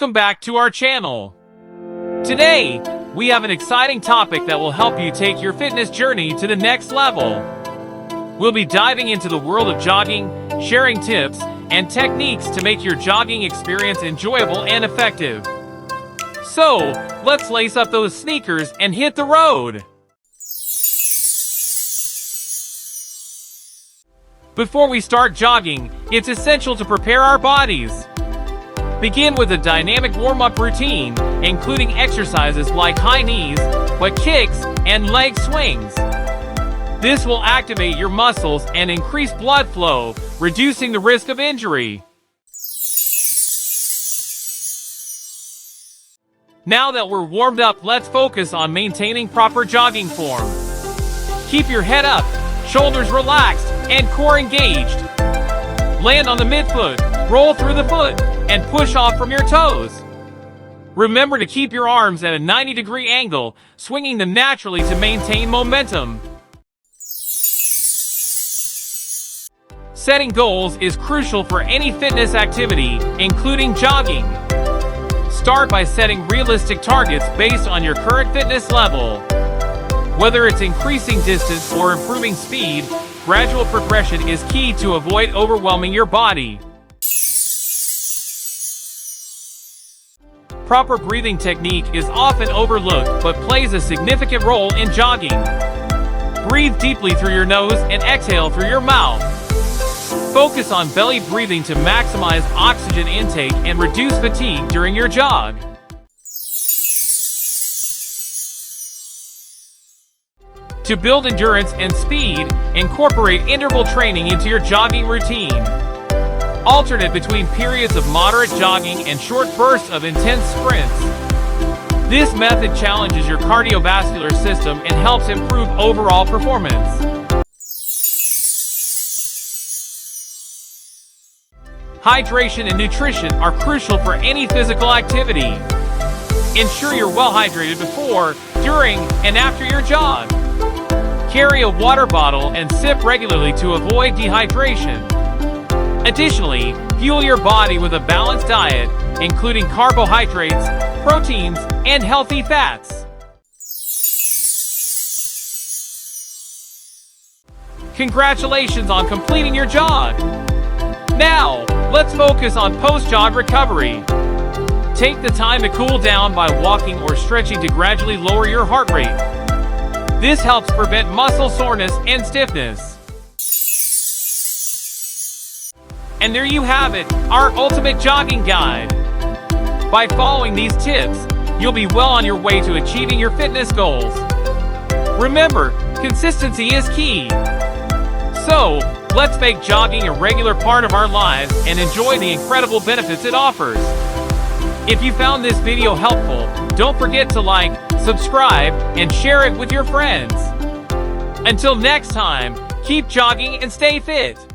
Welcome back to our channel. Today, we have an exciting topic that will help you take your fitness journey to the next level. We'll be diving into the world of jogging, sharing tips and techniques to make your jogging experience enjoyable and effective. So, let's lace up those sneakers and hit the road. Before we start jogging, it's essential to prepare our bodies. Begin with a dynamic warm-up routine, including exercises like high knees, butt kicks, and leg swings. This will activate your muscles and increase blood flow, reducing the risk of injury. Now that we're warmed up, let's focus on maintaining proper jogging form. Keep your head up, shoulders relaxed, and core engaged. Land on the midfoot, roll through the foot, and push off from your toes. Remember to keep your arms at a 90-degree angle, swinging them naturally to maintain momentum. Setting goals is crucial for any fitness activity, including jogging. Start by setting realistic targets based on your current fitness level. Whether it's increasing distance or improving speed, gradual progression is key to avoid overwhelming your body. Proper breathing technique is often overlooked but plays a significant role in jogging. Breathe deeply through your nose and exhale through your mouth. Focus on belly breathing to maximize oxygen intake and reduce fatigue during your jog. To build endurance and speed, incorporate interval training into your jogging routine. Alternate between periods of moderate jogging and short bursts of intense sprints. This method challenges your cardiovascular system and helps improve overall performance. Hydration and nutrition are crucial for any physical activity. Ensure you're well hydrated before, during, and after your jog. Carry a water bottle and sip regularly to avoid dehydration. Additionally, fuel your body with a balanced diet, including carbohydrates, proteins, and healthy fats. Congratulations on completing your jog! Now, let's focus on post-jog recovery. Take the time to cool down by walking or stretching to gradually lower your heart rate. This helps prevent muscle soreness and stiffness. And there you have it, our ultimate jogging guide. By following these tips, you'll be well on your way to achieving your fitness goals. Remember, consistency is key. So, let's make jogging a regular part of our lives and enjoy the incredible benefits it offers. If you found this video helpful, don't forget to like, subscribe, and share it with your friends. Until next time, keep jogging and stay fit.